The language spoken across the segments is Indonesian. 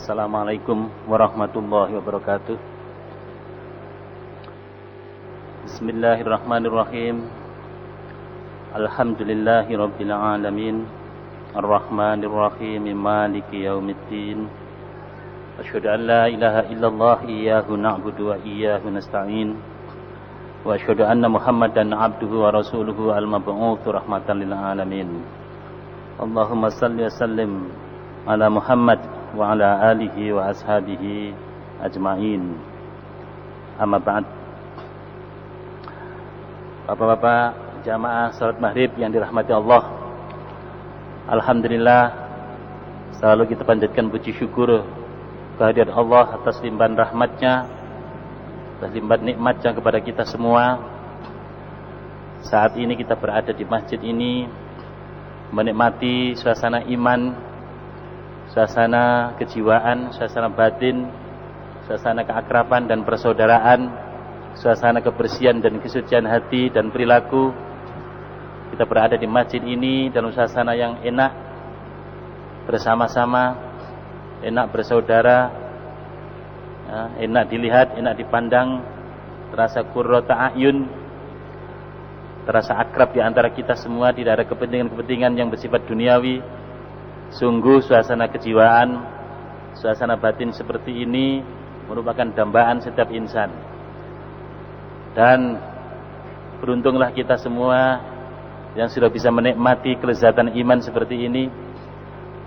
Assalamualaikum warahmatullahi wabarakatuh. Bismillahirrahmanirrahim. Alhamdulillahi rabbil alamin. Ar-Rahmanirrahim. Maliki yaumiddin. Asyhadu an la ilaha illallah iyyahu na'budu wa iyyahu nasta'in. Wa asyhadu anna Muhammadan abduhu wa rasuluhu al-mab'utsu rahmatan lil alamin. Allahumma salli wa sallim ala Muhammad wa ala alihi wa ashabihi ajma'in. Amma ba'd. Bapak-bapak jamaah salat maghrib yang dirahmati Allah, alhamdulillah selalu kita panjatkan puji syukur kehadirat Allah atas limpahan rahmatnya, atas limpahan nikmatnya kepada kita semua. Saat ini kita berada di masjid ini menikmati suasana iman, suasana kejiwaan, suasana batin, suasana keakraban dan persaudaraan, suasana kebersihan dan kesucian hati dan perilaku. Kita berada di masjid ini dalam suasana yang enak, bersama-sama, enak bersaudara, enak dilihat, enak dipandang, terasa qurrata a'yun, terasa akrab di antara kita semua, tidak ada kepentingan-kepentingan yang bersifat duniawi. Sungguh suasana kejiwaan, suasana batin seperti ini merupakan dambaan setiap insan. Dan beruntunglah kita semua yang sudah bisa menikmati kelezatan iman seperti ini,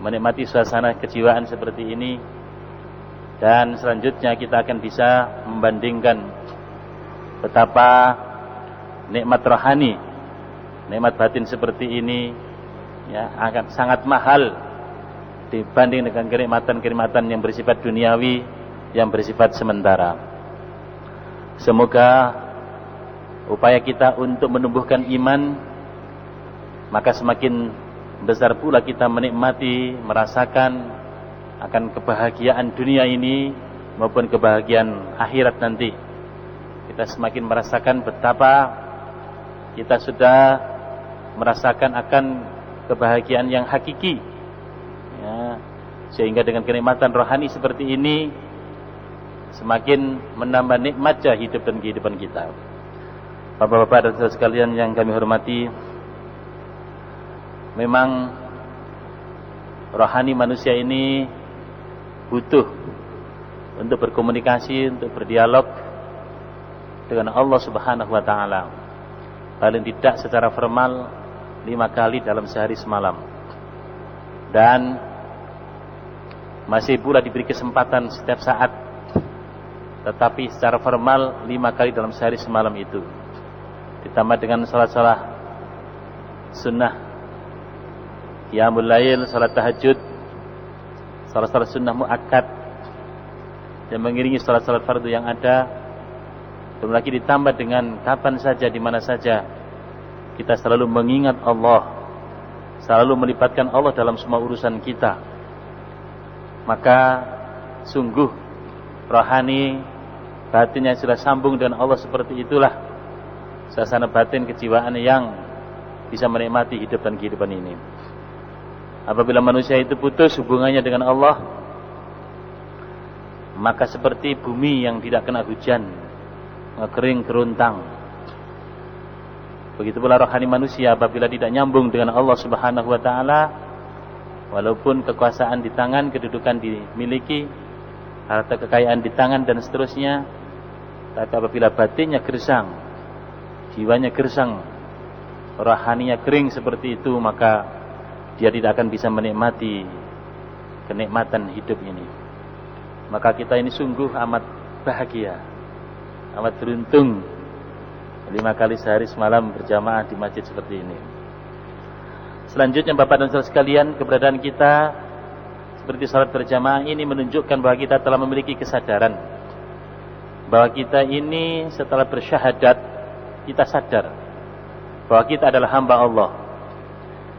menikmati suasana kejiwaan seperti ini. Dan selanjutnya kita akan bisa membandingkan betapa nikmat rohani, nikmat batin seperti ini ya akan sangat mahal dibanding dengan kenikmatan-kenikmatan yang bersifat duniawi, yang bersifat sementara. Semoga upaya kita untuk menumbuhkan iman, maka semakin besar pula kita menikmati, merasakan akan kebahagiaan dunia ini maupun kebahagiaan akhirat nanti. Kita semakin merasakan betapa kita sudah merasakan akan kebahagiaan yang hakiki ya, sehingga dengan kenikmatan rohani seperti ini semakin menambah nikmatnya hidup dan kehidupan kita. Bapak-bapak dan saudara sekalian yang kami hormati, memang rohani manusia ini butuh untuk berkomunikasi, untuk berdialog dengan Allah Subhanahu wa taala. Paling tidak secara formal 5 kali dalam sehari semalam. Dan masih pula diberi kesempatan setiap saat, tetapi secara formal 5 kali dalam sehari semalam itu, ditambah dengan salat-salat sunnah, qiyamul lail, salat tahajud, salat-salat sunnah muakkad yang mengiringi salat-salat fardu yang ada. Belum lagi ditambah dengan kapan saja, di mana saja kita selalu mengingat Allah, selalu melibatkan Allah dalam semua urusan kita. Maka sungguh rohani batin yang sudah sambung dengan Allah seperti itulah suasana batin kejiwaan yang bisa menikmati hidup dan kehidupan ini. Apabila manusia itu putus hubungannya dengan Allah, maka seperti bumi yang tidak kena hujan, ngekering keruntang. Begitu pula rohani manusia apabila tidak nyambung dengan Allah Subhanahu wa taala, walaupun kekuasaan di tangan, kedudukan dimiliki, harta kekayaan di tangan dan seterusnya, tapi apabila batinnya gersang, jiwanya gersang, rohaninya kering seperti itu, maka dia tidak akan bisa menikmati kenikmatan hidup ini. Maka kita ini sungguh amat bahagia, amat beruntung 5 kali sehari semalam berjamaah di masjid seperti ini. Selanjutnya Bapak dan Saudara sekalian, keberadaan kita seperti salat berjamaah ini menunjukkan bahwa kita telah memiliki kesadaran bahwa kita ini setelah bersyahadat, kita sadar bahwa kita adalah hamba Allah.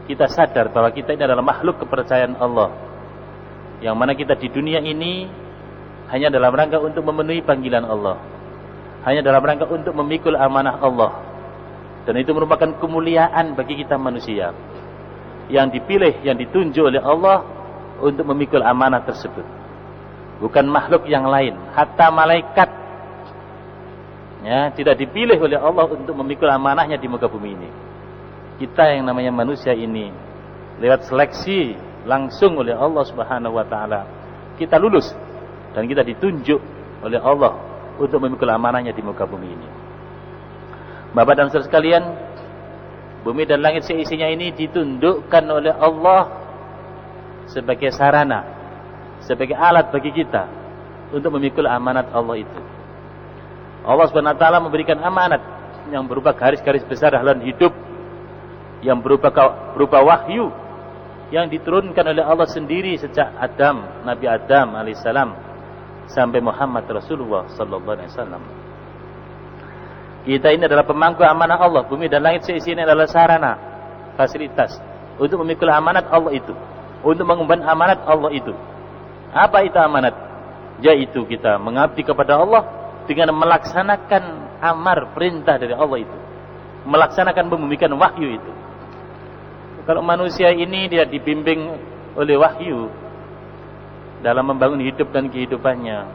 Kita sadar bahwa kita ini adalah makhluk kepercayaan Allah, yang mana kita di dunia ini hanya dalam rangka untuk memenuhi panggilan Allah, hanya dalam rangka untuk memikul amanah Allah. Dan itu merupakan kemuliaan bagi kita manusia yang dipilih, yang ditunjuk oleh Allah untuk memikul amanah tersebut. bukan makhluk yang lain. Hatta malaikat ya, tidak dipilih oleh Allah untuk memikul amanahnya di muka bumi ini. Kita yang namanya manusia ini lewat seleksi langsung oleh Allah Subhanahu wa taala, kita lulus dan kita ditunjuk oleh Allah untuk memikul amanahnya di muka bumi ini. Bapak dan saudara sekalian, bumi dan langit seisinya ini ditundukkan oleh Allah sebagai sarana, sebagai alat bagi kita untuk memikul amanat Allah itu. Allah Subhanahu wa taala memberikan amanat yang berupa garis-garis besar haluan hidup, yang berupa wahyu yang diturunkan oleh Allah sendiri sejak Nabi Adam alaihissalam sampai Muhammad Rasulullah sallallahu alaihi wasallam. Kita ini adalah pemangku amanah Allah. Bumi dan langit seisinya adalah sarana, fasilitas untuk memikul amanat Allah itu, untuk mengemban amanat Allah itu. Apa itu amanat? Yaitu kita mengabdi kepada Allah dengan melaksanakan amar perintah dari Allah itu, melaksanakan pembimbingan wahyu itu. Kalau manusia ini dia dibimbing oleh wahyu dalam membangun hidup dan kehidupannya,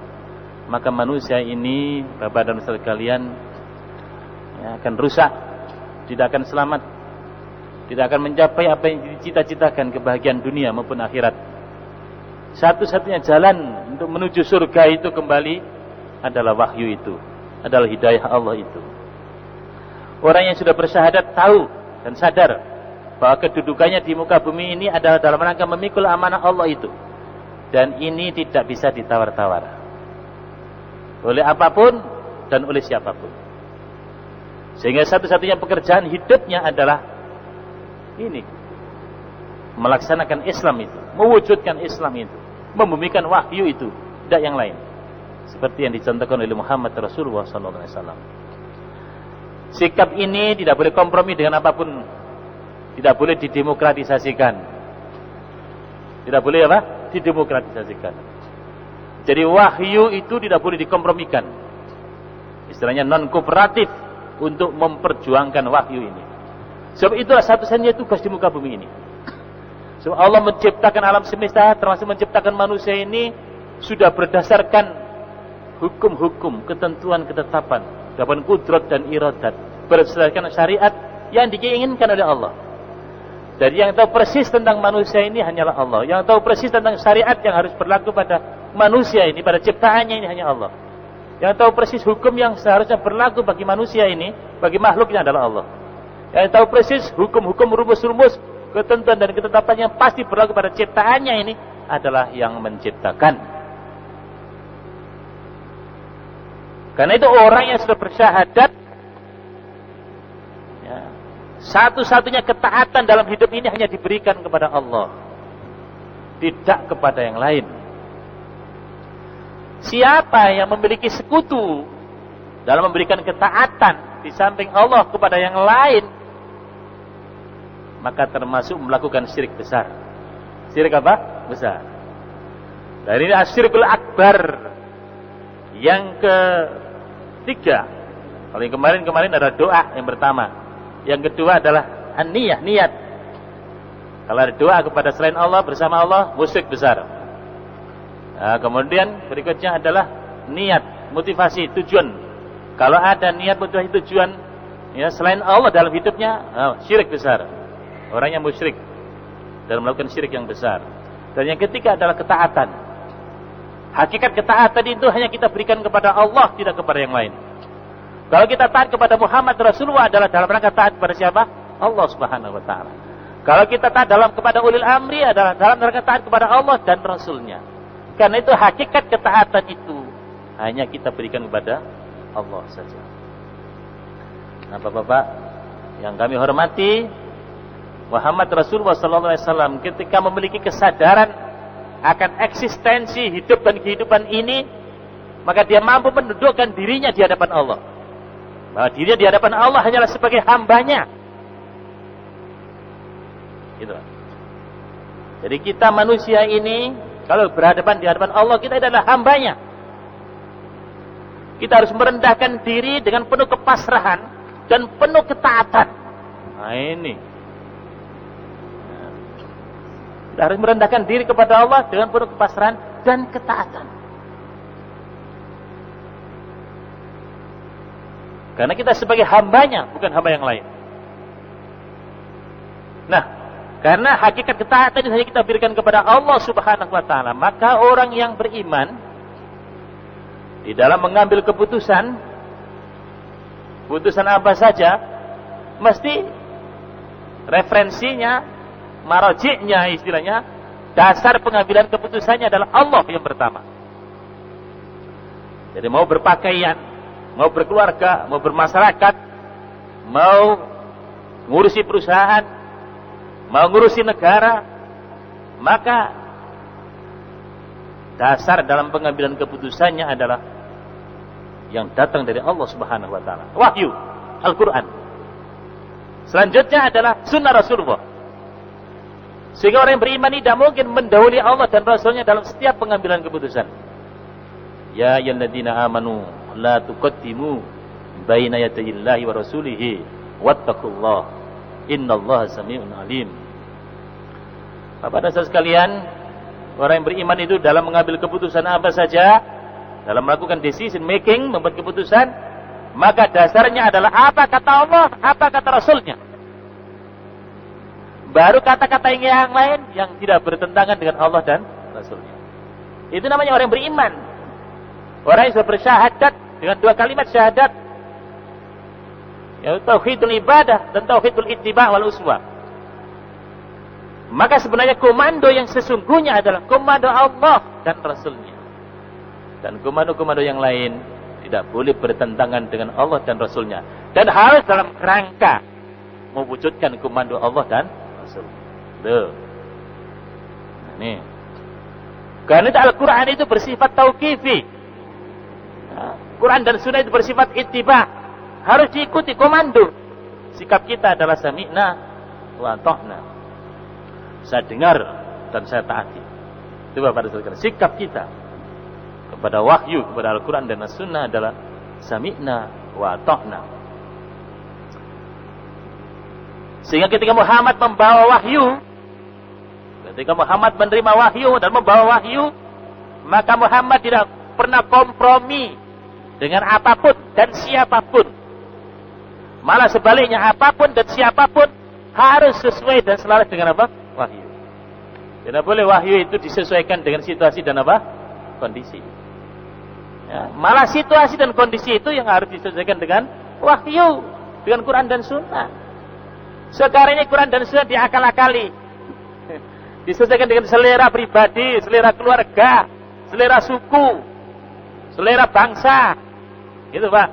maka manusia ini, Bapak dan saudara sekalian, ya, akan rusak, tidak akan selamat, tidak akan mencapai apa yang dicita-citakan, kebahagiaan dunia maupun akhirat. Satu-satunya jalan untuk menuju surga itu kembali adalah wahyu itu, adalah hidayah Allah itu. Orang yang sudah bersyahadat tahu dan sadar bahwa kedudukannya di muka bumi ini adalah dalam rangka memikul amanah Allah itu, dan ini tidak bisa ditawar-tawar oleh apapun dan oleh siapapun. Sehingga satu-satunya pekerjaan hidupnya adalah ini, melaksanakan Islam itu, mewujudkan Islam itu, membumikan wahyu itu, tidak yang lain. Seperti yang dicontohkan oleh Muhammad Rasulullah SAW. Sikap ini tidak boleh kompromi dengan apapun, tidak boleh didemokratisasikan. Tidak boleh apa? Didemokratisasikan. Jadi wahyu itu tidak boleh dikompromikan. Istilahnya non-kooperatif untuk memperjuangkan wahyu ini. Sebab itulah satu-satunya tugas di muka bumi ini. Sebab Allah menciptakan alam semesta, termasuk menciptakan manusia ini, sudah berdasarkan hukum-hukum, ketentuan, ketetapan, dapat kudrat dan iradat, berdasarkan syariat yang diinginkan oleh Allah. Jadi yang tahu persis tentang manusia ini hanyalah Allah. Yang tahu persis tentang syariat yang harus berlaku pada manusia ini, pada ciptaannya ini hanya Allah. Yang tahu persis hukum yang seharusnya berlaku bagi manusia ini, bagi makhluknya adalah Allah. Yang tahu persis hukum-hukum, rumus-rumus, ketentuan dan ketetapan yang pasti berlaku pada ciptaannya ini adalah yang menciptakan. Karena itu orang yang sudah bersyahadat, ya, satu-satunya ketaatan dalam hidup ini hanya diberikan kepada Allah, tidak kepada yang lain. Siapa yang memiliki sekutu dalam memberikan ketaatan di samping Allah kepada yang lain, maka termasuk melakukan syirik besar. Syirik apa? Besar. Dan ini asyirikul akbar. Yang ketiga, kalau yang kemarin ada doa yang pertama. Yang kedua adalah an-niyah, niat. Kalau ada doa kepada selain Allah bersama Allah, musyrik besar. Nah, kemudian berikutnya adalah niat, motivasi, tujuan. Kalau ada niat, motivasi, tujuan, ya, selain Allah dalam hidupnya, syirik besar. Orang yang musyrik dan melakukan syirik yang besar. Dan yang ketiga adalah ketaatan. Hakikat ketaatan itu hanya kita berikan kepada Allah, tidak kepada yang lain. Kalau kita taat kepada Muhammad Rasulullah adalah dalam rangka taat kepada siapa? Allah Subhanahu wa taala. Kalau kita taat kepada ulil amri adalah dalam rangka taat kepada Allah dan Rasulnya. Karena itu hakikat ketaatan itu hanya kita berikan kepada Allah saja. Nah, Bapak-bapak yang kami hormati, Muhammad Rasulullah SAW ketika memiliki kesadaran akan eksistensi hidup dan kehidupan ini, maka dia mampu mendudukkan dirinya di hadapan Allah. Bahwa dirinya di hadapan Allah hanyalah sebagai hambanya. Gitu. Jadi kita manusia ini kalau berhadapan di hadapan Allah, kita adalah hambanya. Kita harus merendahkan diri dengan penuh kepasrahan dan penuh ketaatan. Nah ini. Kita harus merendahkan diri kepada Allah dengan penuh kepasrahan dan ketaatan. Karena kita sebagai hambanya, bukan hamba yang lain. Nah, karena hakikat ketaatan itu hanya kita berikan kepada Allah Subhanahu wa taala, maka orang yang beriman di dalam mengambil keputusan apa saja, mesti referensinya, marojiknya istilahnya, dasar pengambilan keputusannya adalah Allah yang pertama. Jadi mau berpakaian, mau berkeluarga, mau bermasyarakat, mau ngurusi perusahaan, mau ngurusi negara, maka dasar dalam pengambilan keputusannya adalah yang datang dari Allah Subhanahu wa taala. Wahyu, Al-Qur'an. Selanjutnya adalah sunnah Rasulullah. Sehingga orang yang beriman tidak mungkin mendahului Allah dan Rasulnya dalam setiap pengambilan keputusan. Ya ayyuhalladzina amanu la tuqaddimu baina yadayillahi wa rasulihi wattaqullah innallaha samii'un alim. Bapak dan Saudara sekalian, orang yang beriman itu dalam mengambil keputusan apa saja, dalam melakukan decision making, membuat keputusan, maka dasarnya adalah apa kata Allah, apa kata Rasulnya. Baru kata-kata yang lain yang tidak bertentangan dengan Allah dan Rasulnya. Itu namanya orang yang beriman. Orang yang sudah bersyahadat dengan dua kalimat syahadat, yaitu tauhidul ibadah dan tauhidul ittiba' wal uswah. Maka sebenarnya komando yang sesungguhnya adalah komando Allah dan Rasulnya. Dan komando-komando yang lain tidak boleh bertentangan dengan Allah dan Rasulnya. Dan harus dalam kerangka mewujudkan komando Allah dan Rasul. Tuh. Nah, ini. Karena itu Al-Quran itu bersifat tauqifi. Nah, Quran dan Sunnah itu bersifat ittiba. Harus diikuti komando. Sikap kita adalah sami'na wa ata'na. Saya dengar dan saya taati. Itu Bapak dan Saudara. Sikap kita kepada wahyu, kepada Al-Quran dan As-Sunnah adalah sami'na wa ata'na. Sehingga ketika Muhammad membawa wahyu, ketika Muhammad menerima wahyu dan membawa wahyu, maka Muhammad tidak pernah kompromi dengan apapun dan siapapun. Malah sebaliknya, apapun dan siapapun harus sesuai dan selaras dengan apa? Wahyu. Tidak boleh wahyu itu disesuaikan dengan situasi dan apa? Kondisi. Ya, malah situasi dan kondisi itu yang harus disesuaikan dengan wahyu, dengan Quran dan Sunnah. Sekarang ini Quran dan Sunnah diakal-akali, disesuaikan dengan selera pribadi, selera keluarga, selera suku, selera bangsa, gitu Pak.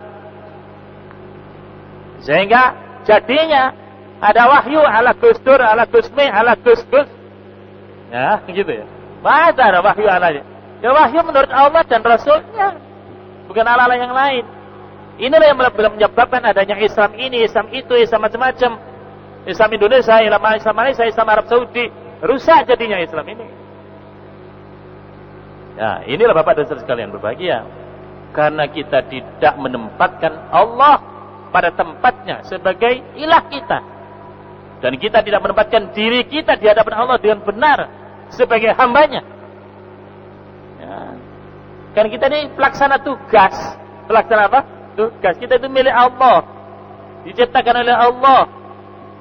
Sehingga jadinya ada wahyu ala Gusdur, ala Gusmi, ala Gus-Gus, ya gitu ya. Mana ada wahyu alanya? Ya wahyu menurut Allah dan Rasulnya, bukan ala-ala yang lain. Inilah yang menyebabkan adanya Islam ini, Islam itu, Islam macam-macam. Islam Indonesia, Islam Malaysia, Islam Arab Saudi, rusak jadinya Islam ini. Ya, inilah Bapak dan Saudara sekalian berbahagia, karena kita tidak menempatkan Allah pada tempatnya sebagai ilah kita, dan kita tidak menempatkan diri kita di hadapan Allah dengan benar sebagai hambanya. Ya. Kan kita ini pelaksana tugas, pelaksana apa? Tugas. Kita itu milik Allah, diciptakan oleh Allah.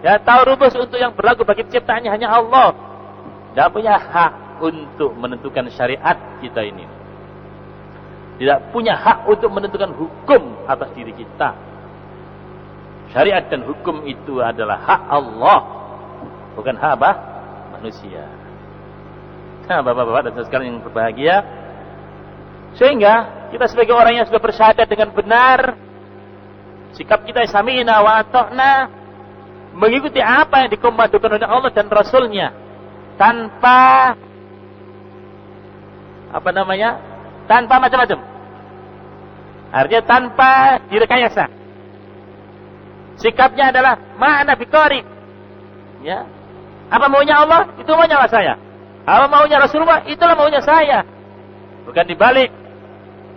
Ya, tahu rumus untuk yang berlaku bagi ciptaannya hanya Allah. Tidak punya hak untuk menentukan syariat kita ini. Tidak punya hak untuk menentukan hukum atas diri kita. Syariat dan hukum itu adalah hak Allah, bukan hak apa? Manusia. Nah, Bapak-bapak dan saudara sekalian yang berbahagia, sehingga kita sebagai orang yang sudah bersyahadat dengan benar, sikap kita sami'na wa ata'na, mengikuti apa yang dikomandokan oleh Allah dan Rasulnya, tanpa tanpa macam-macam. Artinya tanpa direkayasa. Sikapnya adalah ma'ana biqari. Ya. Apa maunya Allah, itu maunya saya. Apa maunya Rasulullah, itulah maunya saya. Bukan dibalik.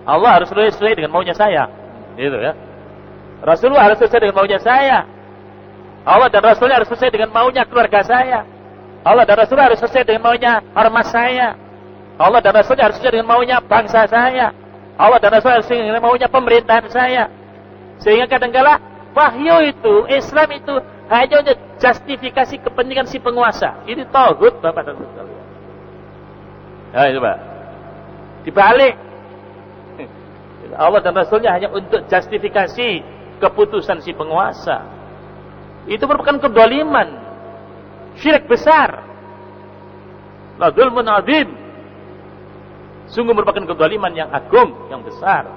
Allah harus sesuai dengan maunya saya. Gitu ya. Rasulullah harus sesuai dengan maunya saya. Allah dan Rasulnya harus sesuai dengan maunya keluarga saya. Allah dan Rasulnya harus sesuai dengan maunya ormas saya. Allah dan Rasulnya harus sesuai dengan maunya bangsa saya. Allah dan Rasulnya harus sesuai dengan maunya pemerintahan saya. Sehingga kadang-kala wahyu itu, Islam itu hanya untuk justifikasi kepentingan si penguasa. Ini tauhid, Bapak dan Ibu sekalian. Ya, itu Pak. Dibalik. Allah dan Rasulnya hanya untuk justifikasi keputusan si penguasa. Itu merupakan kedoliman, syirik besar. La dzulmun adzim. Sungguh merupakan kedoliman yang agung, yang besar.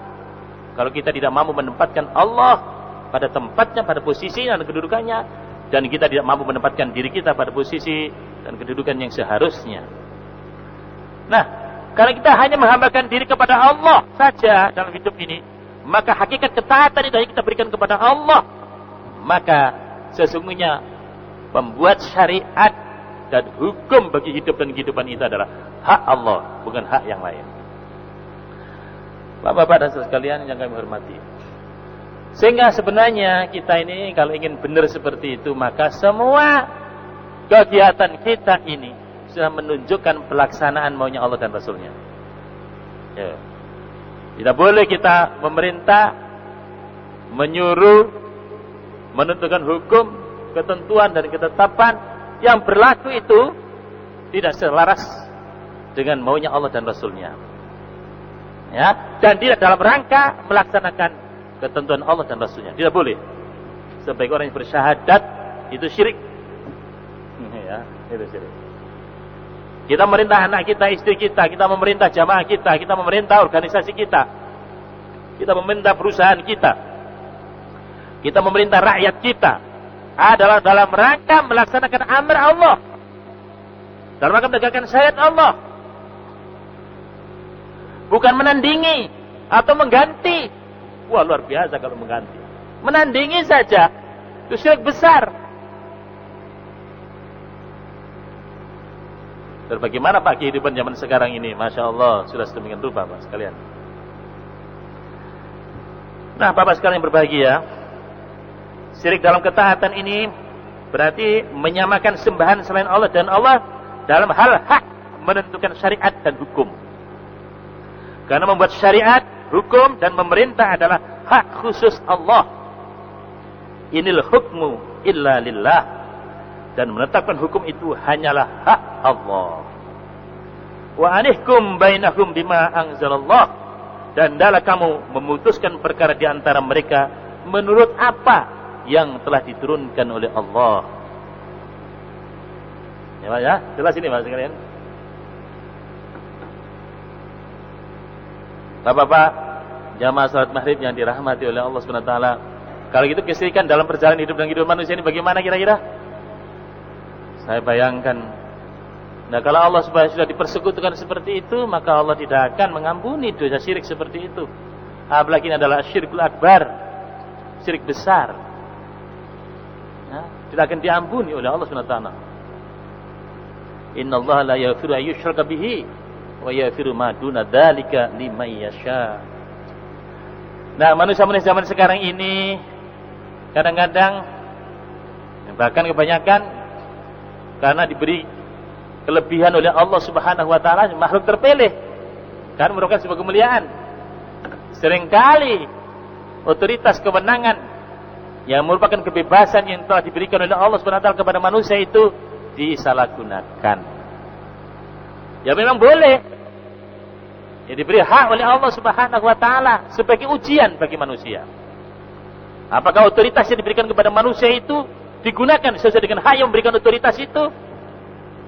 Kalau kita tidak mampu menempatkan Allah pada tempatnya, pada posisinya dan kedudukannya, dan kita tidak mampu menempatkan diri kita pada posisi dan kedudukan yang seharusnya. Nah, karena kita hanya menghambakan diri kepada Allah saja dalam hidup ini, maka hakikat ketaatan itu hanya kita berikan kepada Allah. Maka sesungguhnya membuat syariat dan hukum bagi hidup dan kehidupan itu adalah hak Allah, bukan hak yang lain. Bapak-bapak dan saudara sekalian yang kami hormati. Sehingga sebenarnya kita ini kalau ingin benar seperti itu, maka semua kegiatan kita ini sudah menunjukkan pelaksanaan maunya Allah dan Rasulnya. Ya. Tidak boleh kita memerintah, menyuruh, menentukan hukum, ketentuan dan ketetapan yang berlaku itu tidak selaras dengan maunya Allah dan Rasulnya. Ya, dan tidak dalam rangka melaksanakan ketentuan Allah dan Rasulnya. Tidak boleh. Sebagai orang yang bersyahadat itu syirik. Ya, itu syirik. Kita memerintah anak kita, istri kita memerintah jamaah kita memerintah organisasi kita memerintah perusahaan kita memerintah rakyat kita adalah dalam rangka melaksanakan amar Allah, dalam rangka menegakkan syariat Allah, bukan menandingi atau mengganti. Wah, luar biasa kalau mengganti, menandingi saja itu syirik besar. Dan bagaimana Pak kehidupan zaman sekarang ini? Masya Allah, sudah sedemikian rupa Pak sekalian. Nah, Bapak sekalian yang berbahagia, syirik dalam ketaatan ini berarti menyamakan sembahan selain Allah dan Allah dalam hal hak menentukan syariat dan hukum. Karena membuat syariat, hukum dan memerintah adalah hak khusus Allah. Inil hukmu illa lillah. Dan menetapkan hukum itu hanyalah hak Allah. Wa anihkum bainahum bima anzalallah. Dan hendaklah kamu memutuskan perkara di antara mereka menurut apa yang telah diturunkan oleh Allah. Ya Pak ya, jelas ini Pak sekalian. Bapak-bapak, jamaah salat maghrib yang dirahmati oleh Allah Subhanahu wa taala. Kalau gitu kesyirikan dalam perjalanan hidup dan kehidupan manusia ini bagaimana kira-kira? Saya bayangkan. Nah, kalau Allah sudah dipersekutukan seperti itu, maka Allah tidak akan mengampuni dosa syirik seperti itu. Apalagi ini adalah syirkul akbar, syirik besar. Nah, tidak akan diampuni oleh Allah Subhanahu wa taala. Innallaha la yaghfiru an yushraka bihi wa yaghfiru ma duna dzalika liman yasha. Nah, manusia-manusia zaman sekarang ini kadang-kadang, bahkan kebanyakan, karena diberi kelebihan oleh Allah Subhanahu wa taala, makhluk terpilih, karena merupakan sebuah kemuliaan. Seringkali otoritas kewenangan yang merupakan kebebasan yang telah diberikan oleh Allah Subhanahu wa taala kepada manusia itu disalahgunakan. Ya memang boleh. Ya diberi hak oleh Allah Subhanahu wa taala sebagai ujian bagi manusia. Apakah otoritas yang diberikan kepada manusia itu digunakan sesuai dengan hak yang memberikan otoritas itu,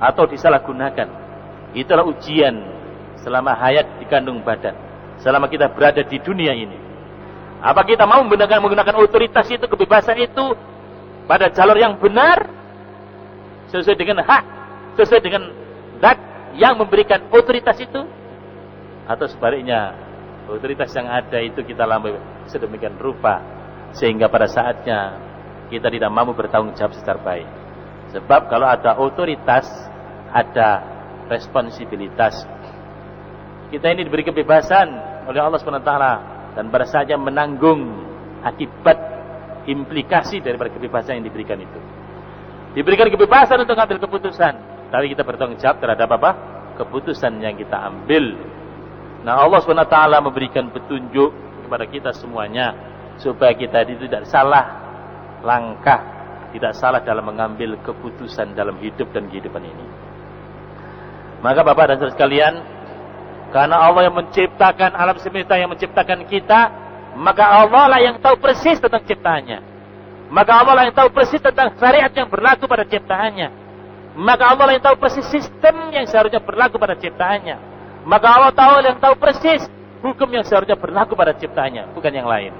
atau disalahgunakan? Itulah ujian selama hayat di kandung badan, selama kita berada di dunia ini. Apa kita mau menggunakan otoritas itu, kebebasan itu pada jalur yang benar, sesuai dengan hak, sesuai dengan zat yang memberikan otoritas itu, atau sebaliknya otoritas yang ada itu kita lambai sedemikian rupa sehingga pada saatnya kita tidak mampu bertanggung jawab secara baik. Sebab kalau ada otoritas, ada responsibilitas. Kita ini diberi kebebasan oleh Allah SWT, dan pada saatnya menanggung akibat implikasi daripada kebebasan yang diberikan itu. Diberikan kebebasan untuk ambil keputusan, tapi kita bertanggung jawab terhadap apa? Keputusan yang kita ambil. Nah, Allah SWT memberikan petunjuk kepada kita semuanya. supaya kita itu tidak salah langkah, tidak salah dalam mengambil keputusan dalam hidup dan kehidupan ini. Maka Bapak dan Saudara sekalian, karena Allah yang menciptakan alam semesta, yang menciptakan kita, maka Allah lah yang tahu persis tentang ciptaannya. Maka Allah lah yang tahu persis tentang syariat yang berlaku pada ciptaannya. Maka Allah lah yang tahu persis sistem yang seharusnya berlaku pada ciptaannya. Maka Allah yang tahu persis hukum yang seharusnya berlaku pada ciptaannya, bukan yang lain.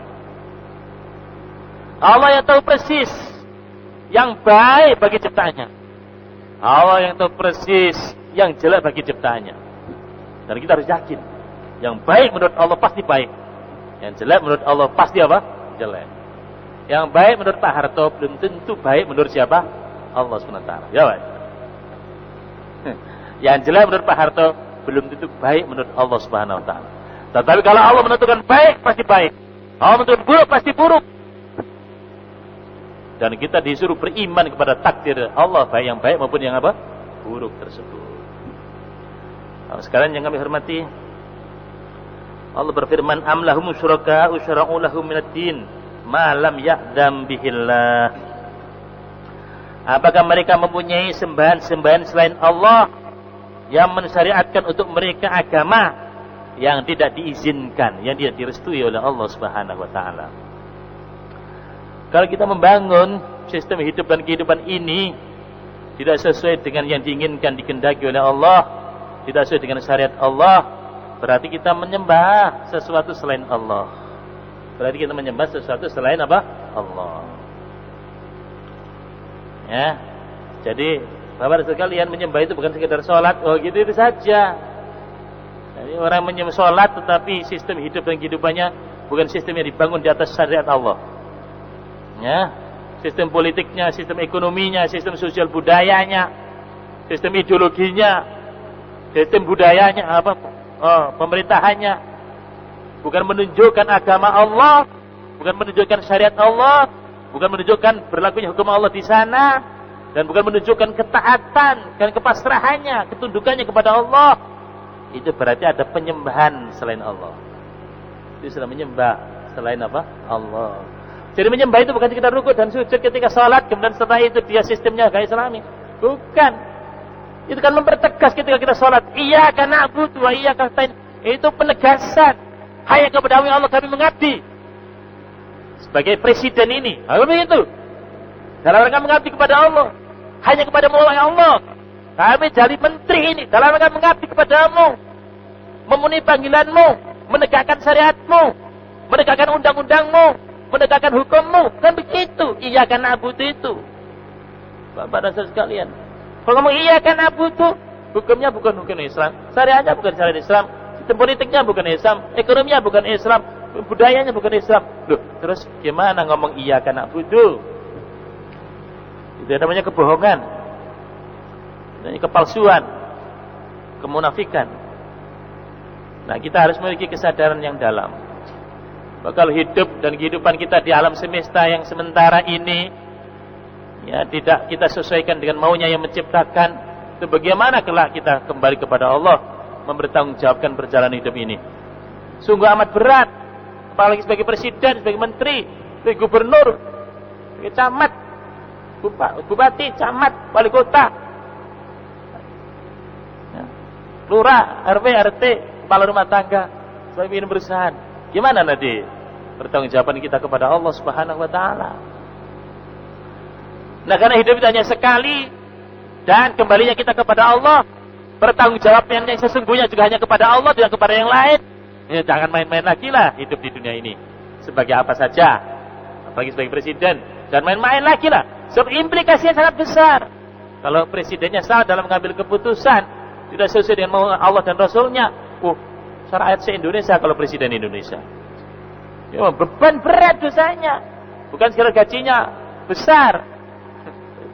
Allah yang tahu persis yang baik bagi ciptaannya. Allah yang tahu persis yang jelek bagi ciptaannya. Dan kita harus yakin, yang baik menurut Allah pasti baik, yang jelek menurut Allah pasti apa? Jelek. Yang baik menurut Pak Harto belum tentu baik menurut siapa? Allah SWT. Ya, Pak. Yang jelek menurut Pak Harto belum tentu baik menurut Allah Subhanahu wa taala. Tetapi kalau Allah menentukan baik pasti baik. Allah menentukan buruk pasti buruk. Dan kita disuruh beriman kepada takdir Allah, baik yang baik maupun yang apa? Buruk tersebut. Nah, sekarang yang kami hormati, Allah berfirman, am lahum syuraka'u syara'u lahum minad din ma lam ya'dzam bihillah. Apakah mereka mempunyai sembahan-sembahan selain Allah yang mensyariatkan untuk mereka agama yang tidak diizinkan, yang tidak direstui oleh Allah Subhanahu wa taala? Kalau kita membangun sistem hidup dan kehidupan ini tidak sesuai dengan yang diinginkan, dikehendaki oleh Allah, tidak sesuai dengan syariat Allah, berarti kita menyembah sesuatu selain Allah. Berarti kita menyembah sesuatu selain apa? Allah. Ya. Jadi, Bapak dan sekalian, menyembah itu bukan sekedar sholat, oh gitu itu saja. Jadi orang menyembah sholat tetapi sistem hidup dan kehidupannya bukan sistem yang dibangun di atas syariat Allah. Ya, sistem politiknya, sistem ekonominya, sistem sosial budayanya, sistem ideologinya, sistem budayanya, pemerintahannya bukan menunjukkan agama Allah, bukan menunjukkan syariat Allah, bukan menunjukkan berlakunya hukum Allah di sana, dan bukan menunjukkan ketaatan dan kepasrahannya, ketundukannya kepada Allah. Itu berarti ada penyembahan selain Allah. Itu sudah menyembah selain apa? Allah. Jadi menyembah itu bukan sekedar rukuk dan sujud ketika salat, kemudian setelah itu dia sistemnya gaya Islami. Bukan. Itu kan mempertegas ketika kita salat, iyyaka na'budu wa iyyaka nasta'in. Itu penegasan. Hanya kepada Allah kami mengabdi. Sebagai presiden ini, apa begitu? Dalam rangka mengabdi kepada Allah. Hanya kepada Allah. Kami jadi menteri ini dalam rangka mengabdi kepadamu. Memenuhi panggilanmu, menegakkan syariatmu, menegakkan undang-undangmu, menegakkan hukummu, kan begitu. Iyyaka na'budu itu. Bapak dan Saudara sekalian, kalau ngomong iyyaka na'budu, hukumnya bukan hukum Islam, syariatnya bukan syariat Islam, sistem politiknya bukan Islam, ekonominya bukan Islam, budayanya bukan Islam. Loh, terus gimana ngomong iyyaka na'budu? Itu namanya kebohongan, namanya kepalsuan, kemunafikan. Nah, kita harus memiliki kesadaran yang dalam. Bakal hidup dan kehidupan kita di alam semesta yang sementara ini, ya tidak kita sesuaikan dengan maunya yang menciptakan, itu bagaimana kelak kita kembali kepada Allah, membertanggungjawabkan perjalanan hidup ini. Sungguh amat berat, apalagi sebagai presiden, sebagai menteri, sebagai gubernur, sebagai camat, bupati, camat, wali kota, ya, lurah, RW, RT, kepala rumah tangga, sebagai pemimpin perusahaan. Gimana nanti pertanggungjawaban kita kepada Allah Subhanahu wa taala? Nah, karena hidup itu hanya sekali dan kembalinya kita kepada Allah, pertanggungjawaban yang sesungguhnya juga hanya kepada Allah, tidak kepada yang lain. Ya, jangan main-main lagi lah hidup di dunia ini. Sebagai apa saja, apalagi sebagai presiden, jangan main-main lagi lah. Sebab implikasinya sangat besar. Kalau presidennya salah dalam mengambil keputusan, tidak sesuai dengan mau Allah dan Rasulnya, rakyat se-Indonesia kalau presiden Indonesia. Ya, beban berat dosanya. Bukan sekedar gajinya besar,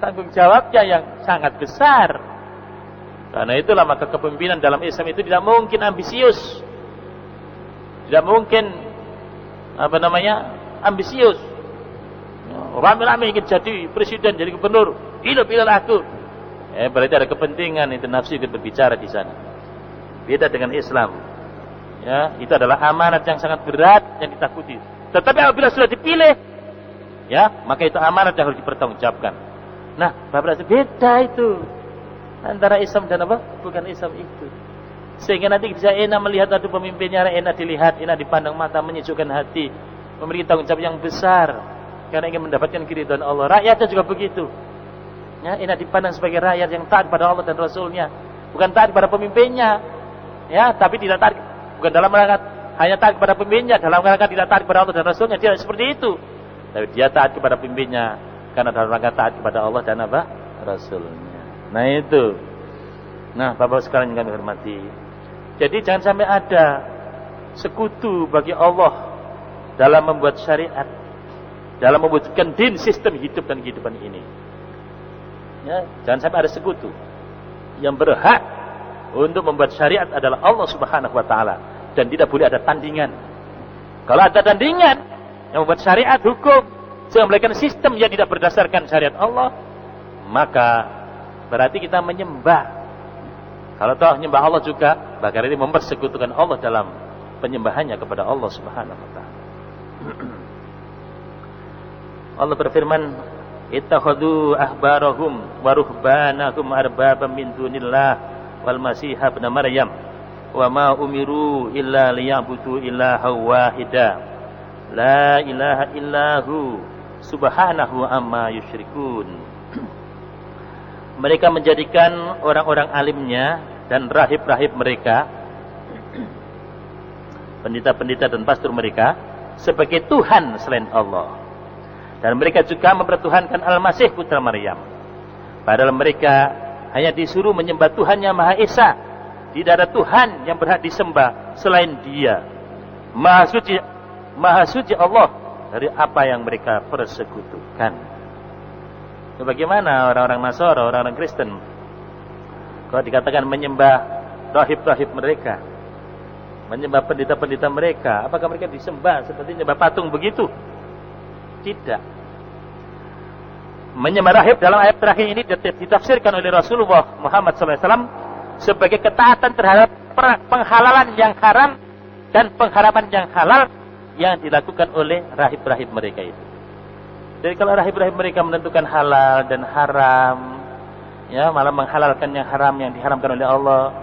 tanggung jawabnya yang sangat besar. Karena itulah maka kepemimpinan dalam Islam itu tidak mungkin ambisius. Tidak mungkin ambisius. Rame-rame ingin jadi presiden, jadi gubernur, pilih aku. Berarti ada kepentingan, itu nafsu ikut berbicara di sana. Beda dengan Islam. Ya, itu adalah amanat yang sangat berat yang ditakuti. Tetapi apabila sudah dipilih, ya, maka itu amanat yang harus dipertanggungjawabkan. Nah, Bapak beda itu antara Islam dan apa? Bukan Islam itu. Sehingga nanti bisa enak melihat ada pemimpinnya, enak dilihat, enak dipandang mata, menyejukkan hati, memiliki tanggung jawab yang besar karena ingin mendapatkan keridhaan Allah. Rakyatnya juga begitu. Ya, enak dipandang sebagai rakyat yang taat pada Allah dan Rasulnya, bukan taat pada pemimpinnya. Ya, tapi tidak taat, bukan dalam rangka hanya taat kepada pemimpinnya, dalam rangka tidak taat kepada Allah dan Rasulnya, tidak seperti itu. Tapi dia taat kepada pemimpinnya karena dalam rangka taat kepada Allah dan apa? Rasulnya. Nah itu. Nah, Bapak sekalian yang kami hormati. Jadi jangan sampai ada sekutu bagi Allah dalam membuat syariat, dalam mewujudkan din, sistem hidup dan kehidupan ini. Ya, jangan sampai ada sekutu. Yang berhak untuk membuat syariat adalah Allah Subhanahu wa taala dan tidak boleh ada tandingan. Kalau ada tandingan yang membuat syariat hukum, yang memberikan sistem yang tidak berdasarkan syariat Allah, maka berarti kita menyembah. Kalau toh menyembah Allah juga, maka ini mempersekutukan Allah dalam penyembahannya kepada Allah Subhanahu wa taala. Allah berfirman, "Ittakhadhu ahbarahum wa ruhbanahum arbaban min dunillah wal masih ibn Maryam wa ma umiru illa liya'budu ilaha wahida la ilaha illahu subhanahu amma yusyrikun." Mereka menjadikan orang-orang alimnya dan rahib-rahib mereka, pendeta-pendeta dan pastor mereka, sebagai Tuhan selain Allah. Dan mereka juga mempertuhankan Al-Masih putra Maryam. Padahal mereka hanya disuruh menyembah Tuhan yang Maha Esa. Tidak ada Tuhan yang berhak disembah selain Dia. Maha suci Allah dari apa yang mereka persekutukan. Bagaimana orang-orang Nasara, orang-orang Kristen, kalau dikatakan menyembah rahib-rahib mereka, menyembah pendeta-pendeta mereka, apakah mereka disembah seperti menyembah patung begitu? Tidak. Menyembah rahib dalam ayat terakhir ini ditafsirkan oleh Rasulullah Muhammad SAW sebagai ketaatan terhadap penghalalan yang haram dan pengharaman yang halal yang dilakukan oleh rahib-rahib mereka itu. Jadi kalau rahib-rahib mereka menentukan halal dan haram, ya, malah menghalalkan yang haram yang diharamkan oleh Allah,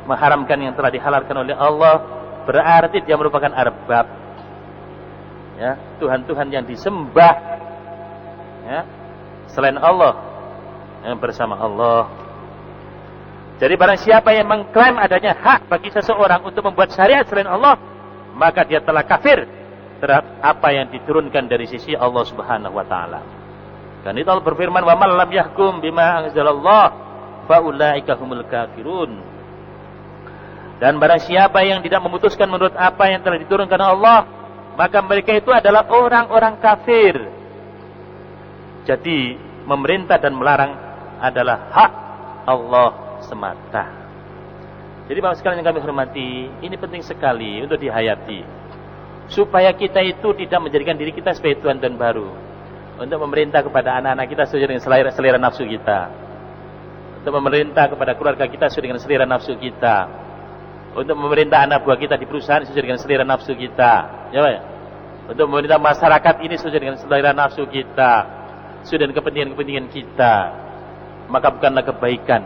mengharamkan yang telah dihalalkan oleh Allah, berarti dia merupakan arbab, ya, Tuhan-Tuhan yang disembah, ya, selain Allah, yang bersama Allah. Jadi barang siapa yang mengklaim adanya hak bagi seseorang untuk membuat syariat selain Allah, maka dia telah kafir terhadap apa yang diturunkan dari sisi Allah Subhanahu wa taala. Dan itu Allah berfirman, "Wa man lam yahkum bima anzalallah fa ulaika humul kafirun." Dan barang siapa yang tidak memutuskan menurut apa yang telah diturunkan Allah, maka mereka itu adalah orang-orang kafir. Jadi memerintah dan melarang adalah hak Allah semata. Jadi Bapak sekalian yang kami hormati, ini penting sekali untuk dihayati. Supaya kita itu tidak menjadikan diri kita sebagai Tuhan dan baru. Untuk memerintah kepada anak-anak kita sesuai dengan selera nafsu kita. Untuk memerintah kepada keluarga kita sesuai dengan selera nafsu kita. Untuk memerintah anak buah kita di perusahaan sesuai dengan selera nafsu kita. Ya, Pak? Untuk memerintah masyarakat ini sesuai dengan selera nafsu kita. Sesuai dengan kepentingan-kepentingan kita. Maka bukanlah kebaikan.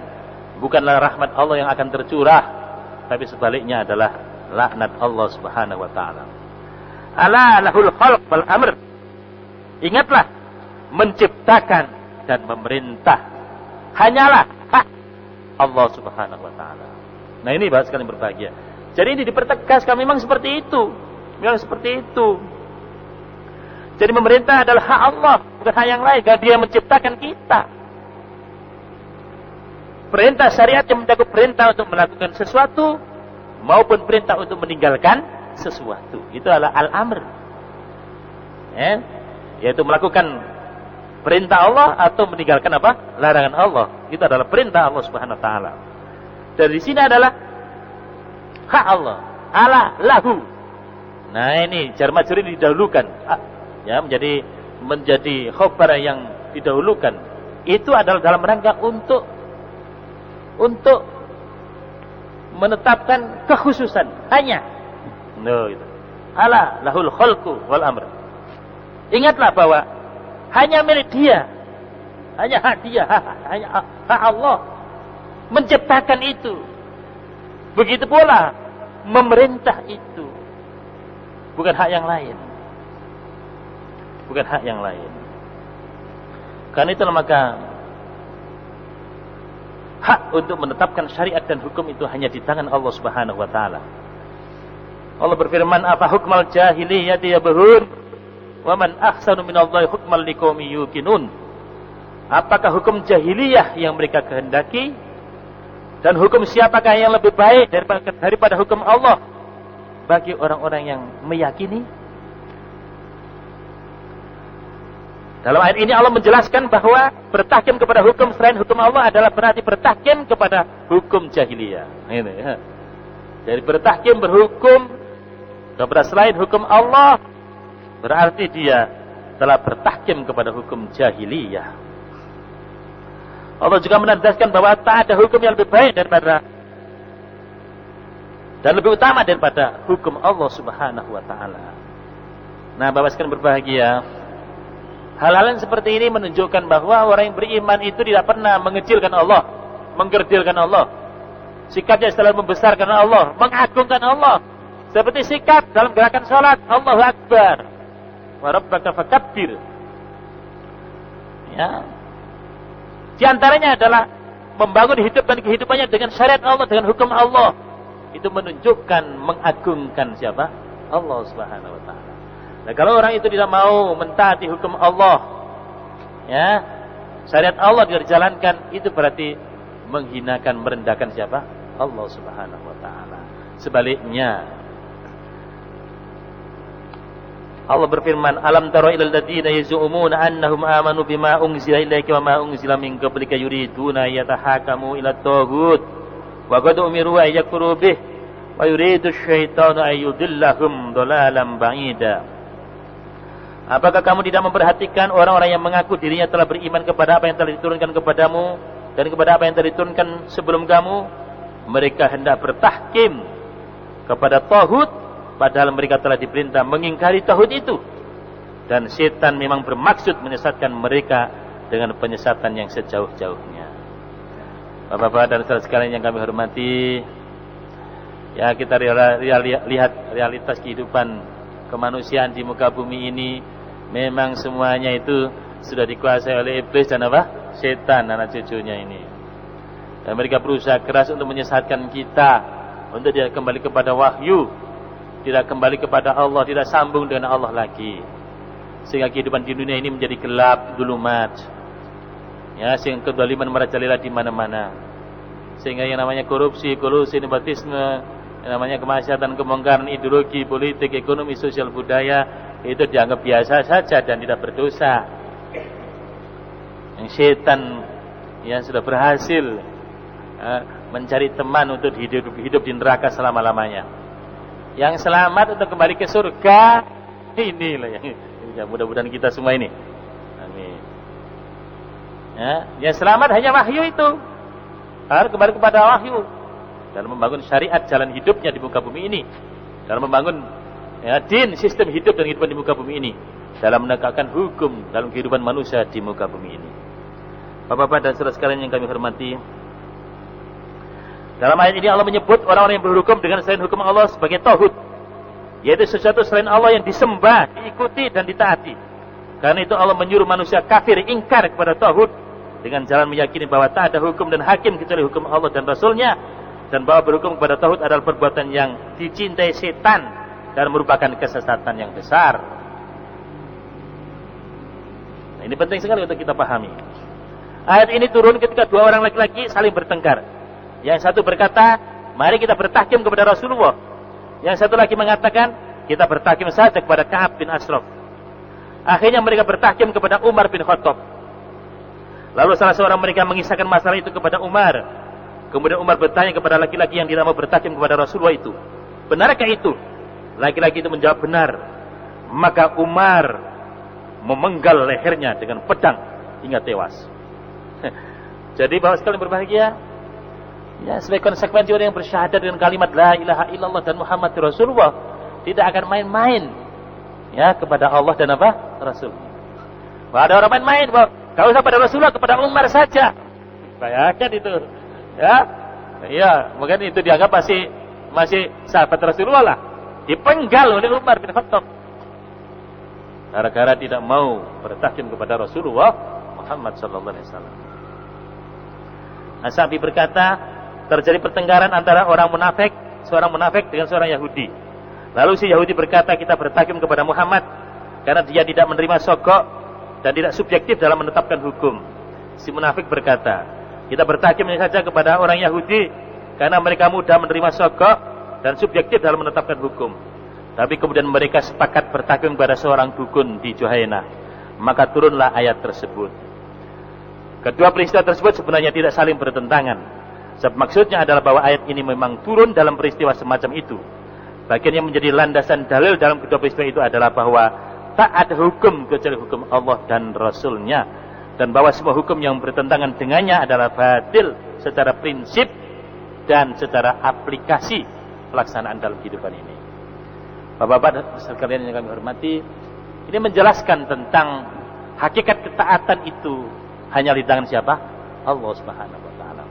Bukanlah rahmat Allah yang akan tercurah. Tapi sebaliknya adalah laknat Allah Subhanahu wa taala. Ala lahul khalq wal amr. Ingatlah, menciptakan dan memerintah hanyalah hak Allah Subhanahu wa taala. Nah, ini bahas sekalian berbahagia. Jadi ini dipertegaskan memang seperti itu. Memang seperti itu. Jadi memerintah adalah hak Allah, bukan hak yang lain. Karena Dia menciptakan kita. Perintah syariat yang mencakup perintah untuk melakukan sesuatu maupun perintah untuk meninggalkan sesuatu. Itu adalah al-amr. Ya, yaitu melakukan perintah Allah atau meninggalkan apa? Larangan Allah. Itu adalah perintah Allah Subhanahu wa taala. Dari sini adalah hak Allah. Ala lahu. Nah, ini jar majrur didahulukan. Ya, menjadi khabar yang didahulukan. Itu adalah dalam rangka untuk menetapkan kekhususan hanya. No, itu. Ala lahul khalqu wal amr. Ingatlah bahwa hanya milik dia, hanya hak dia, hanya hak Allah menciptakan itu. Begitu pula memerintah itu. Bukan hak yang lain. Bukan hak yang lain. Karena itulah maka hak untuk menetapkan syariat dan hukum itu hanya di tangan Allah Subhanahu wa taala. Allah berfirman, "Afa hukmal jahiliyyati yabghun wa man ahsanu minallahi hukman liqaumin yuqinun." Apakah hukum jahiliyah yang mereka kehendaki dan hukum siapakah yang lebih baik daripada hukum Allah bagi orang-orang yang meyakini? Dalam ayat ini Allah menjelaskan bahwa bertahkim kepada hukum selain hukum Allah adalah berarti bertahkim kepada hukum jahiliyah. Ini ya. Jadi bertahkim berhukum kepada selain hukum Allah berarti dia telah bertahkim kepada hukum jahiliyah. Allah juga menegaskan bahwa tak ada hukum yang lebih baik daripada dan lebih utama daripada hukum Allah Subhanahu wa taala. Nah, Bapak sekalian berbahagia, hal-hal yang seperti ini menunjukkan bahwa orang yang beriman itu tidak pernah mengecilkan Allah, mengkerdilkan Allah. Sikapnya selalu membesarkan Allah, mengagungkan Allah. Seperti sikap dalam gerakan salat, Allahu Akbar. Wa rabbaka fakabbir. Ya. Di antaranya adalah membangun hidup dan kehidupannya dengan syariat Allah, dengan hukum Allah. Itu menunjukkan mengagungkan siapa? Allah Subhanahu wa taala. Nah, kalau orang itu tidak mau mentaati hukum Allah, ya, syariat Allah tidak dijalankan, itu berarti menghinakan, merendahkan siapa? Allah Subhanahu wa taala. Sebaliknya, Allah berfirman, "Alam tara ilal ladzina yaz'umuna annahum amanu bima unzila ilaika wa ma unzila min qablika yuriduna yatahakamu ila taghut wa qad umiru ay yakfuru bih wa yuridu asyaitanu ay yudillahum dhalalan ba'ida." Apakah kamu tidak memperhatikan orang-orang yang mengaku dirinya telah beriman kepada apa yang telah diturunkan kepadamu dan kepada apa yang telah diturunkan sebelum kamu? Mereka hendak bertahkim kepada tauhid, padahal mereka telah diperintah mengingkari tauhid itu. Dan setan memang bermaksud menyesatkan mereka dengan penyesatan yang sejauh-jauhnya. Bapak-bapak dan saudara sekalian yang kami hormati, ya, kita lihat realitas kehidupan kemanusiaan di muka bumi ini. Memang semuanya itu sudah dikuasai oleh iblis dan apa? Setan, anak cucunya ini. Dan mereka berusaha keras untuk menyesatkan kita, untuk tidak kembali kepada wahyu, tidak kembali kepada Allah, tidak sambung dengan Allah lagi. Sehingga kehidupan di dunia ini menjadi gelap, zulumat. Ya, sehingga kezaliman merajalela di mana-mana. Sehingga yang namanya korupsi, kolusi, nepotisme, yang namanya kemaksiatan, kemungkaran, ideologi, politik, ekonomi, sosial, budaya, itu dianggap biasa saja dan tidak berdosa. Yang setan yang sudah berhasil mencari teman untuk hidup di neraka selama-lamanya. Yang selamat untuk kembali ke surga, inilah yang mudah-mudahan kita semua ini. Amin. Ya, yang selamat hanya wahyu itu. Harus kembali kepada wahyu dalam membangun syariat jalan hidupnya di muka bumi ini, dalam membangun din, sistem hidup dan kehidupan di muka bumi ini, dalam menegakkan hukum dalam kehidupan manusia di muka bumi ini. Bapak-bapak dan saudara sekalian yang kami hormati, dalam ayat ini Allah menyebut orang-orang yang berhukum dengan selain hukum Allah sebagai tauhid, yaitu sesuatu selain Allah yang disembah, diikuti dan ditaati. Karena itu Allah menyuruh manusia kafir ingkar kepada tauhid dengan jalan meyakini bahwa tak ada hukum dan hakim kecuali hukum Allah dan Rasulnya, dan bahwa berhukum kepada tauhid adalah perbuatan yang dicintai setan dan merupakan kesesatan yang besar. Nah, ini penting sekali untuk kita pahami. Ayat ini turun ketika dua orang laki-laki saling bertengkar. Yang satu berkata, mari kita bertahkim kepada Rasulullah. Yang satu lagi mengatakan, kita bertahkim saja kepada Ka'ab bin Ashraf. Akhirnya mereka bertahkim kepada Umar bin Khattab. Lalu salah seorang mereka mengisahkan masalah itu kepada Umar. Kemudian Umar bertanya kepada laki-laki yang tidak mau bertahkim kepada Rasulullah itu, benarkah itu? Laki-laki itu menjawab benar. Maka Umar memenggal lehernya dengan pedang hingga tewas. Jadi Bapak sekalian berbahagia, ya, sebagai konsekuensi orang yang bersyahadat dengan kalimat la ilaha illallah dan Muhammad Rasulullah, tidak akan main-main ya kepada Allah dan apa? Rasul. Wah, ada orang main-main, enggak usah pada Rasulullah, kepada Umar saja. Bayangkan itu. Ya. Iya, mungkin itu dianggap masih sahabat Rasulullah lah. Dipenggal oleh Umar bin Khattab. Gara-gara tidak mau bertahkim kepada Rasulullah Muhammad sallallahu alaihi wasallam. As-Sa'bi berkata, terjadi pertengkaran antara seorang munafik dengan seorang Yahudi. Lalu si Yahudi berkata, kita bertahkim kepada Muhammad karena dia tidak menerima sogok dan tidak subjektif dalam menetapkan hukum. Si munafik berkata, kita bertahkim saja kepada orang Yahudi karena mereka mudah menerima sogok dan subjektif dalam menetapkan hukum. Tapi kemudian mereka sepakat bertahkim kepada seorang dukun di Juhainah. Maka turunlah ayat tersebut. Kedua peristiwa tersebut sebenarnya tidak saling bertentangan. Sebab maksudnya adalah bahwa ayat ini memang turun dalam peristiwa semacam itu. Bagian yang menjadi landasan dalil dalam kedua peristiwa itu adalah bahwa tak ada hukum kecuali hukum Allah dan Rasulnya. Dan bahwa semua hukum yang bertentangan dengannya adalah batil secara prinsip dan secara aplikasi pelaksanaan dalam kehidupan ini. Bapak-bapak sekalian yang kami hormati, ini menjelaskan tentang hakikat ketaatan itu hanya di tangan siapa? Allah Subhanahu wa taala.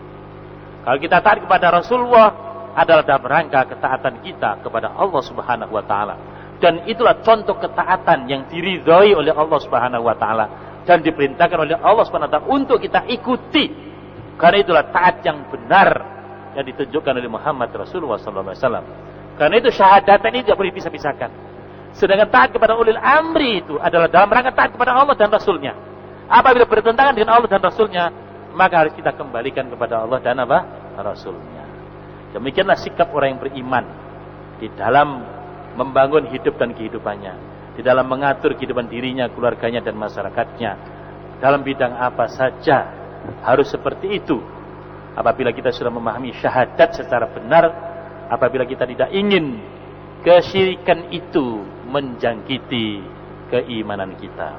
Kalau kita taat kepada Rasulullah adalah dalam rangka ketaatan kita kepada Allah Subhanahu wa taala. Dan itulah contoh ketaatan yang diridhai oleh Allah Subhanahu wa taala dan diperintahkan oleh Allah Subhanahu wa taala untuk kita ikuti. Karena itulah taat yang benar yang ditunjukkan oleh Muhammad Rasulullah sallallahu alaihi wasallam. Karena itu syahadatan ini tidak boleh dipisah-pisahkan. Sedangkan taat kepada ulil amri itu adalah dalam rangka taat kepada Allah dan Rasulnya. Apabila bertentangan dengan Allah dan Rasulnya, maka harus kita kembalikan kepada Allah dan apa? Rasulnya. Demikianlah sikap orang yang beriman di dalam membangun hidup dan kehidupannya, di dalam mengatur kehidupan dirinya, keluarganya dan masyarakatnya. Dalam bidang apa saja harus seperti itu. Apabila kita sudah memahami syahadat secara benar, apabila kita tidak ingin kesyirikan itu menjangkiti keimanan kita.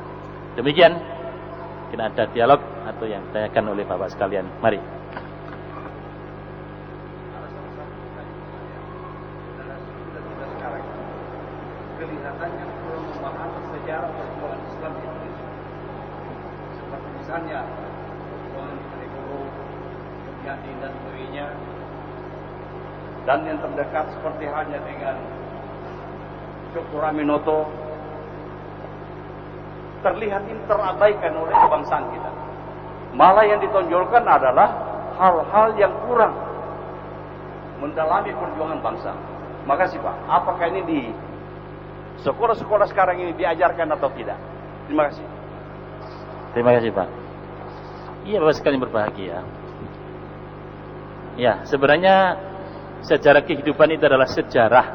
Demikian, mungkin ada dialog atau yang ditanyakan oleh Bapak sekalian. Mari. Kelihatannya kurang memahami sejarah perjuangan Islam di Indonesia. Seperti misalnya perjuangan dari Guru, Yati dan Durinya, dan yang terdekat seperti halnya dengan Dr. Aminoto, terlihat ini terabaikan oleh kebangsaan kita. Malah yang ditonjolkan adalah hal-hal yang kurang mendalami perjuangan bangsa. Makasih Pak. Apakah ini di sekolah-sekolah sekarang ini diajarkan atau tidak? Terima kasih. Terima kasih Pak. Iya Bapak sekalian berbahagia. Ya, sebenarnya sejarah kehidupan itu adalah sejarah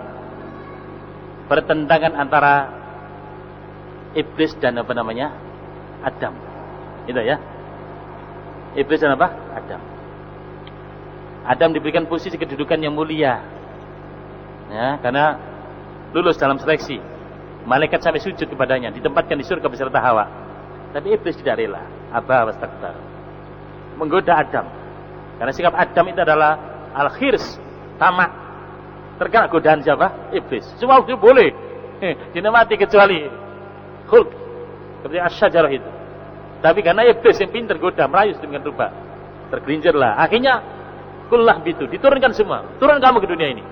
pertentangan antara iblis dan apa namanya? Adam. Itu ya. Iblis dan apa? Adam. Adam diberikan posisi kedudukan yang mulia. Ya, karena lulus dalam seleksi. Malaikat sampai sujud kepadanya, ditempatkan di surga beserta Hawa. Tapi iblis tidak rela. Aba wastakbar. Menggoda Adam. Karena sikap Adam itu adalah al-khirs, tamak. Terkena godaan siapa? Iblis. Semua itu boleh. Tidak mati kecuali khulq. Seperti asyajarah itu. Tapi karena iblis yang pintar goda, merayu dengan rupa. Tergelincirlah. Akhirnya kullah bitu. Diturunkan semua. Turun kamu ke dunia ini.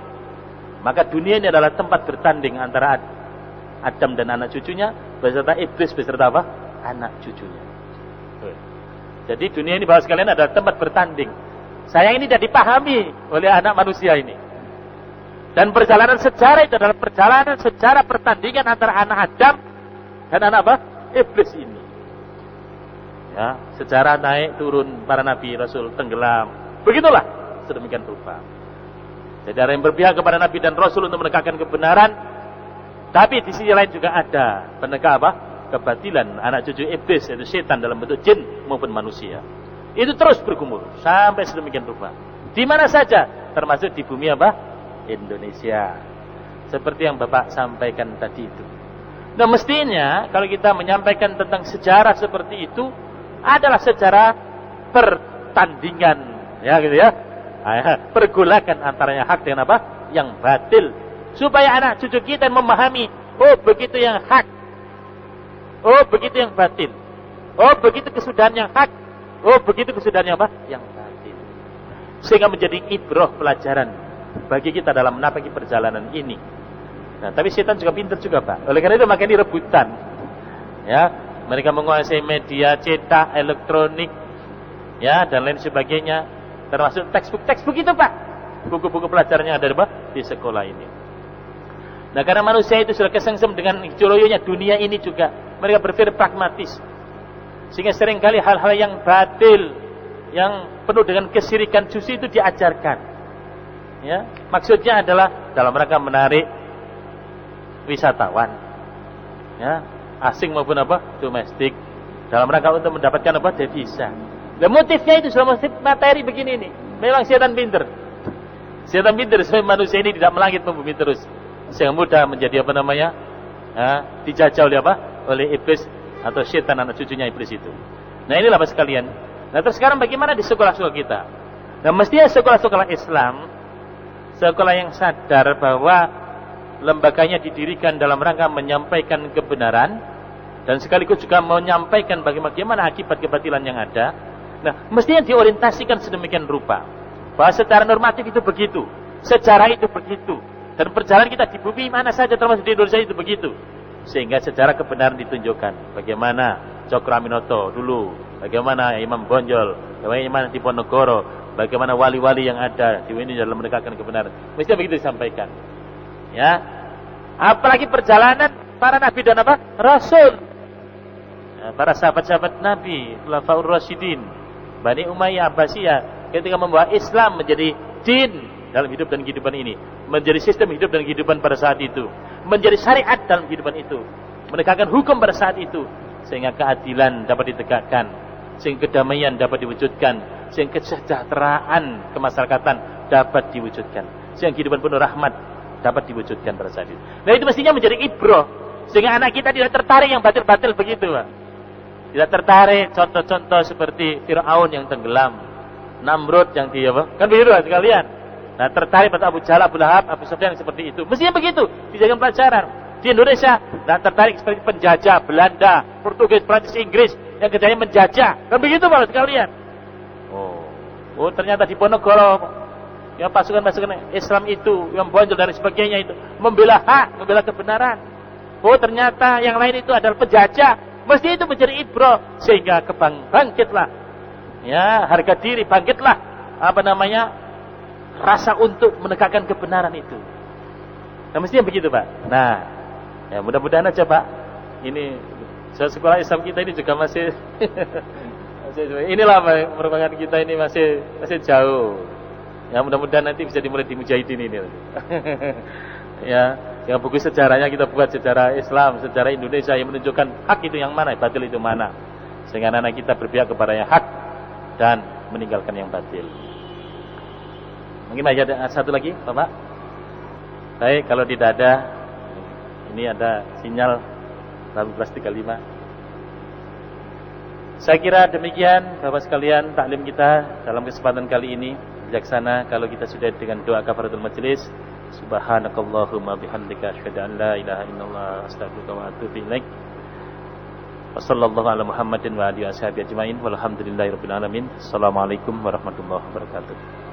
Maka dunia ini adalah tempat bertanding antara Adam dan anak cucunya beserta iblis beserta apa? Anak cucunya. Jadi dunia ini bahwa sekalian adalah tempat bertanding. Sayang ini tidak dipahami oleh anak manusia ini. Dan perjalanan sejarah itu adalah perjalanan sejarah pertandingan antara anak Adam dan anak apa? Iblis ini. Ya, sejarah naik turun para nabi rasul tenggelam. Begitulah sedemikian rupa. Jadi ada yang berpihak kepada nabi dan rasul untuk menegakkan kebenaran, tapi di sisi lain juga ada penegak apa? Kebatilan, anak cucu iblis, yaitu setan dalam bentuk jin maupun manusia. Itu terus bergumul sampai sedemikian rupa. Di mana saja, termasuk di bumi apa? Indonesia. Seperti yang Bapak sampaikan tadi itu. Nah, mestinya kalau kita menyampaikan tentang sejarah seperti itu adalah sejarah pertandingan, ya gitu ya. Pergolakan antara yang hak dengan apa? Yang batil, supaya anak cucu kita memahami, oh begitu yang hak, oh begitu yang batil, oh begitu kesudahan yang hak, oh begitu kesudahan yang apa? Yang batil. Sehingga menjadi ibrah pelajaran bagi kita dalam menapaki perjalanan ini. Nah, tapi setan juga pintar juga, Pak. Oleh karena itu makanya rebutan. Ya, mereka menguasai media cetak, elektronik, ya, dan lain sebagainya, termasuk textbook itu, Pak. Buku-buku pelajarannya ada di sekolah ini. Nah, karena manusia itu sudah kesengsem dengan coloyonya dunia ini juga, mereka berpikir pragmatis. Sehingga seringkali hal-hal yang batil, yang penuh dengan kesyirikan justru itu diajarkan. Ya, maksudnya adalah dalam rangka menarik wisatawan, ya, asing maupun domestik, dalam rangka untuk mendapatkan devisa. Dan motifnya itu sudah motif materi begini nih. Memang setan pintar. Setan pintar supaya manusia ini tidak melangit membumi terus, sehingga mudah menjadi dijajah oleh oleh iblis atau setan anak cucunya iblis itu. Nah, inilah Bapak sekalian. Nah, terus sekarang bagaimana di sekolah-sekolah kita? Nah, mestinya sekolah-sekolah Islam, sekolah yang sadar bahwa lembaganya didirikan dalam rangka menyampaikan kebenaran dan sekaligus juga menyampaikan bagaimana akibat kebatilan yang ada. Nah, mestinya diorientasikan sedemikian rupa bahwa secara normatif itu begitu, sejarah itu begitu, dan perjalanan kita di bumi mana saja termasuk di Indonesia itu begitu, sehingga sejarah kebenaran ditunjukkan. Bagaimana Cokroaminoto dulu, bagaimana Imam Bonjol, bagaimana Diponegoro, bagaimana wali-wali yang ada di ini dalam menegakkan kebenaran. Mestinya begitu disampaikan. Ya, apalagi perjalanan para nabi dan rasul, ya, para sahabat-sahabat Nabi, Khulafaur Rasyidin, Bani Umayyah, Abbasiyah, ketika membawa Islam menjadi din dalam hidup dan kehidupan ini, menjadi sistem hidup dan kehidupan pada saat itu, menjadi syariat dalam kehidupan itu, menegakkan hukum pada saat itu, sehingga keadilan dapat ditegakkan, sehingga kedamaian dapat diwujudkan, sehingga kesejahteraan kemasyarakatan dapat diwujudkan, sehingga kehidupan penuh rahmat dapat diwujudkan pada saat itu. Nah, itu mestinya menjadi ibrah, sehingga anak kita tidak tertarik yang batil-batil begitu, Pak. Tidak tertarik contoh-contoh seperti Fir'aun yang tenggelam, Namrud yang kan begitu sekalian. Nah, tertarik pada Abu Jahal, Abu Lahab, Abu Sufyan seperti itu. Mestinya begitu, dijadikan pelajaran. Di Indonesia, nah tertarik seperti penjajah Belanda, Portugis, Prancis, Inggris yang kerjanya menjajah. Kan begitu, Pak sekalian. Oh, ternyata di Ponorogo ya pasukan-pasukan Islam itu yang bonjol dan sebagainya itu membela hak, membela kebenaran. Oh, ternyata yang lain itu adalah penjajah. Mesti itu menjadi ibrah, sehingga bangkitlah, ya, harga diri, bangkitlah rasa untuk menegakkan kebenaran itu. Nah, mestinya begitu, Pak. Nah, ya mudah-mudahan aja, Pak. Ini sekolah Islam kita ini juga masih inilah merupakan kita ini masih jauh. Ya, mudah-mudahan nanti bisa dimulai di Mujahidin ini. Ya, yang buku sejarahnya kita buat sejarah Islam, sejarah Indonesia yang menunjukkan hak itu yang mana, batil itu mana, sehingga anak kita berpihak kepada yang hak dan meninggalkan yang batil. Mungkin ada satu lagi, Bapak. Baik, kalau tidak ada, ini ada sinyal 18.35. Saya kira demikian, Bapak sekalian, taklim kita dalam kesempatan kali ini. Bijaksana kalau kita sudah dengan doa kafaratul majelis. Subhanakallahumma bihamdika asyhadu an la ilaha illallah astaghfiruka wa atubu ilaik. Wassallallahu ala Muhammadin wa alihi washabihi ajmain walhamdulillahirabbil alamin. Assalamualaikum warahmatullahi wabarakatuh.